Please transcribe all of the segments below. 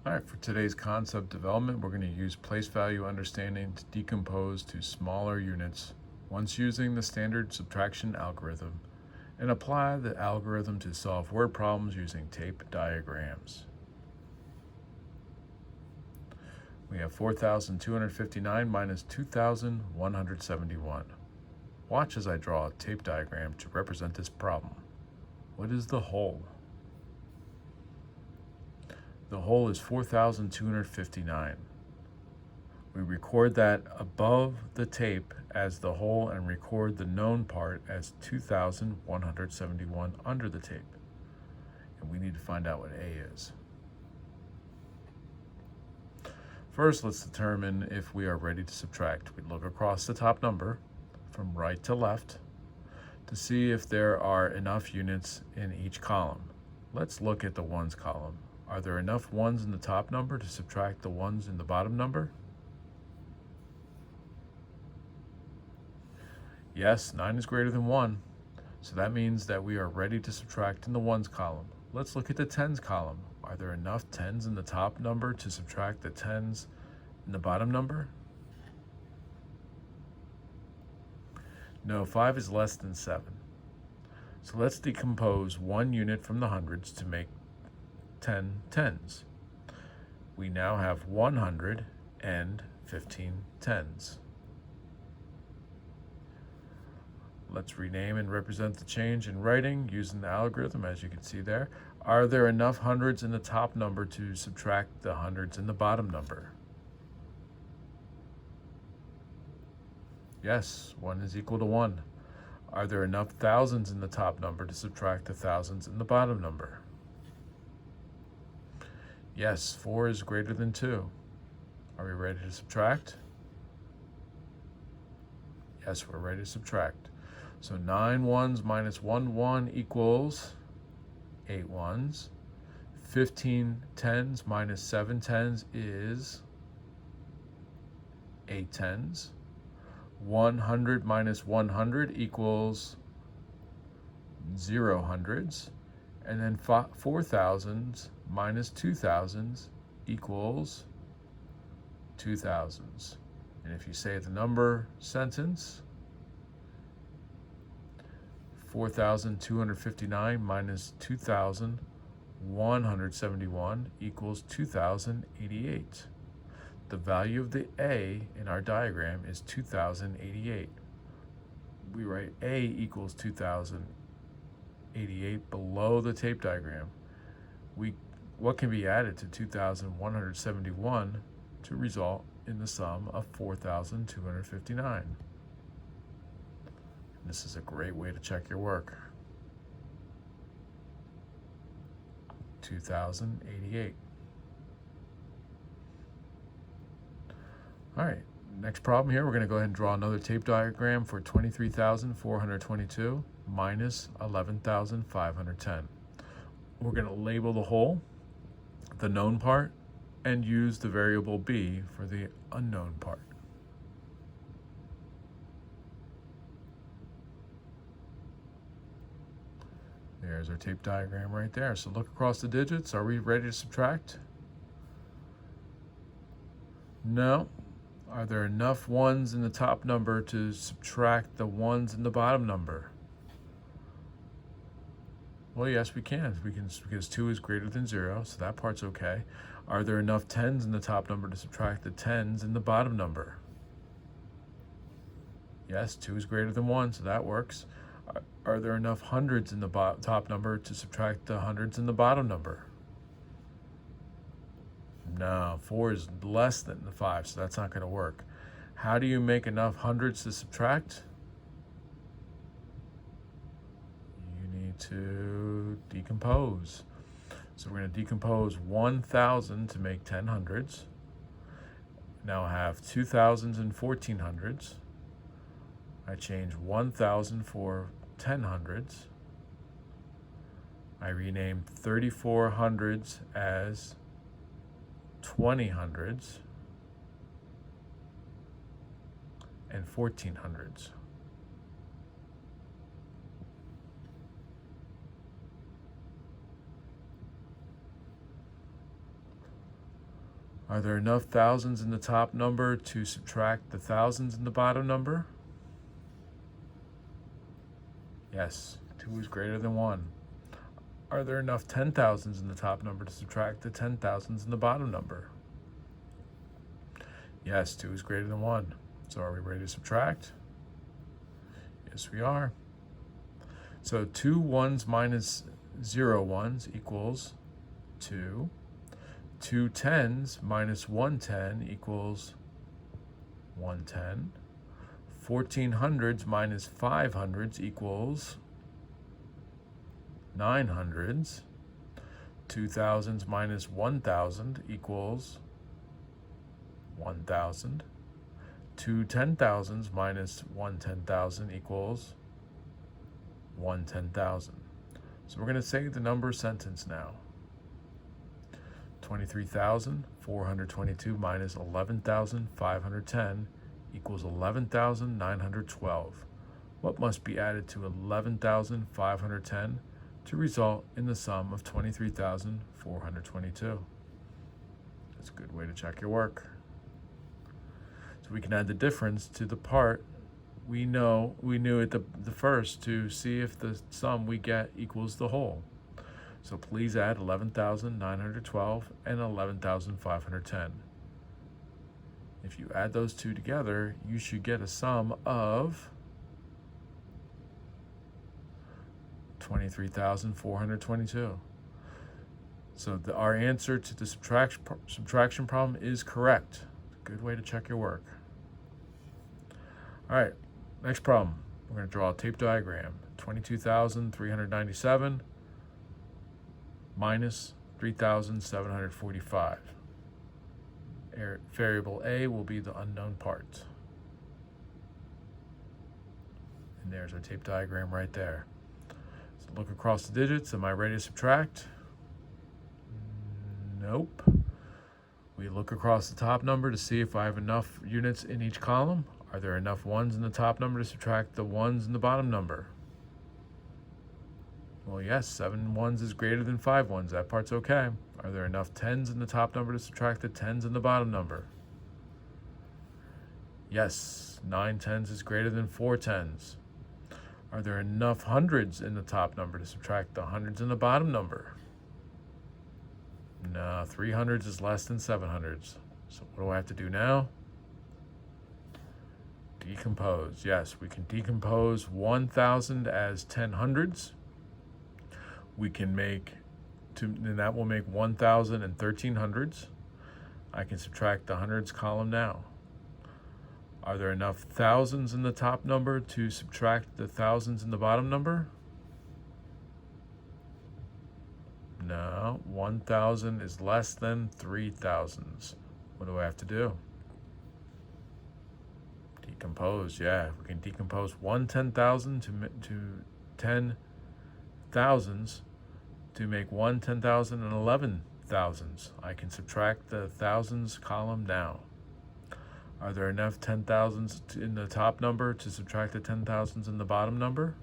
All right, for today's concept development, we're going to use place value understanding to decompose to smaller units once using the standard subtraction algorithm, and apply the algorithm to solve word problems using tape diagrams. We have 4,259 minus 2,171. Watch as I draw a tape diagram to represent this problem. What is the whole? The whole is 4,259. We record that above the tape as the whole and record the known part as 2,171 under the tape. And we need to find out what A is. First, let's determine if we are ready to subtract. We look across the top number from right to left to see if there are enough units in each column. Let's look at the ones column. Are there enough ones in the top number to subtract the ones in the bottom number? Yes, 9 is greater than 1. So that means that we are ready to subtract in the ones column. Let's look at the tens column. Are there enough tens in the top number to subtract the tens in the bottom number? No, 5 is less than 7. So let's decompose 1 unit from the hundreds to make 10 tens. We now have 100 and 15 tens. Let's rename and represent the change in writing using the algorithm, as you can see there. Are there enough hundreds in the top number to subtract the hundreds in the bottom number? Yes, 1 is equal to 1. Are there enough thousands in the top number to subtract the thousands in the bottom number? Yes, 4 is greater than 2. Are we ready to subtract? Yes, we're ready to subtract. So 9 ones minus 1 1 equals 8 ones. 15 tens minus 7 tens is 8 tens. 100 minus 100 equals 0 hundreds. And then 4 thousands minus 2 thousands equals 2 thousands. And if you say the number sentence, 4,259 minus 2,171 equals 2,088. The value of the A in our diagram is 2,088. We write A equals 2,088 below the tape diagram. What can be added to 2,171 to result in the sum of 4,259? This is a great way to check your work. 2,088. All right, next problem here, we're going to go ahead and draw another tape diagram for 23,422 minus 11,510. We're going to label the whole, the known part, and use the variable b for the unknown part. There's our tape diagram right there. So look across the digits. Are we ready to subtract? No. Are there enough ones in the top number to subtract the ones in the bottom number? Well, yes, we can. Because 2 is greater than 0, so that part's okay. Are there enough tens in the top number to subtract the tens in the bottom number? Yes, 2 is greater than 1, so that works. Are there enough hundreds in the top number to subtract the hundreds in the bottom number? No, 4 is less than the 5, so that's not going to work. How do you make enough hundreds to subtract? You need to decompose. So we're going to decompose 1,000 to make 10 hundreds. Now I have 2,000s and 1,400s. I change 1,000 for 10 hundreds. I rename 34 hundreds as 20 hundreds and 1,400s. Are there enough thousands in the top number to subtract the thousands in the bottom number? Yes, 2 is greater than 1. Are there enough 10,000s in the top number to subtract the 10,000s in the bottom number? Yes, 2 is greater than 1. So are we ready to subtract? Yes, we are. So 2 ones minus 0 ones equals 2. 2 tens minus 1 10 equals 1 10. 14 hundreds minus 5 hundreds equals 9 hundreds. 2 thousands minus 1,000 equals 1,000. 2 10,000s minus 1 10,000 equals 1 10,000. So we're going to say the number sentence now. 23,422 minus 11,510 equals 11,912. What must be added to 11,510 to result in the sum of 23,422? That's a good way to check your work. So we can add the difference to the part we knew at the first to see if the sum we get equals the whole. So please add 11,912 and 11,510. If you add those two together, you should get a sum of 23,422. So our answer to the subtraction problem is correct. Good way to check your work. All right, next problem. We're going to draw a tape diagram. 22,397 minus 3,745. Variable A will be the unknown part. And there's our tape diagram right there. So look across the digits. Am I ready to subtract? Nope. We look across the top number to see if I have enough units in each column. Are there enough ones in the top number to subtract the ones in the bottom number? Well, yes, 7 ones is greater than 5 ones. That part's okay. Are there enough 10s in the top number to subtract the 10s in the bottom number? Yes, 9 10s is greater than 4 10s. Are there enough hundreds in the top number to subtract the hundreds in the bottom number? No, 3 hundreds is less than 7 hundreds. So what do I have to do now? Decompose. Yes, we can decompose 1,000 as 10 hundreds. We can make, and that will make 1,000 and 13 hundreds. I can subtract the hundreds column now. Are there enough thousands in the top number to subtract the thousands in the bottom number? No, 1,000 is less than 3,000s. What do I have to do? Decompose, yeah. We can decompose 1 10,000 to 10 thousands to make 1 10,000 and 11 thousands. I can subtract the thousands column now. Are there enough 10,000s in the top number to subtract the 10,000s in the bottom number?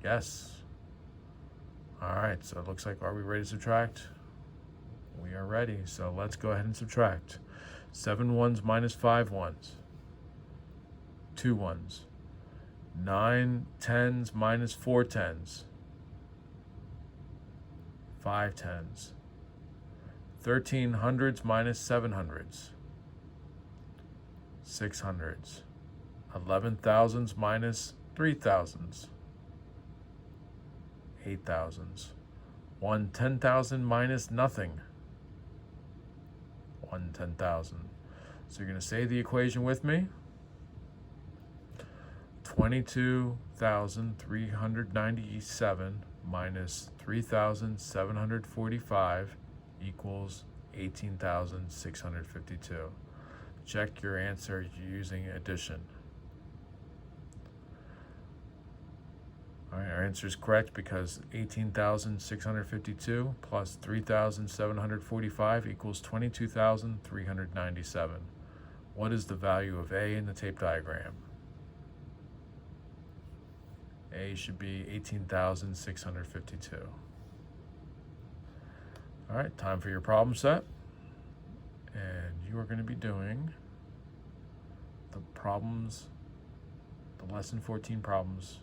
Yes. All right, so it looks like, are we ready to subtract? We are ready, so let's go ahead and subtract. 7 ones minus 5 ones. 2 ones. 9 10s minus 4 10s. 5 10s. 13 hundreds minus 7 hundreds. 6 hundreds. 11 thousands minus 3 thousands. 8 thousands. 1 10,000 minus nothing. 1 10,000. So you're going to say the equation with me. 22,397 minus 3,745 equals 18,652. Check your answer using addition. All right, our answer is correct because 18,652 plus 3,745 equals 22,397. What is the value of A in the tape diagram? A should be 18,652. All right, time for your problem set. And you are going to be doing the problems, the lesson 14 problems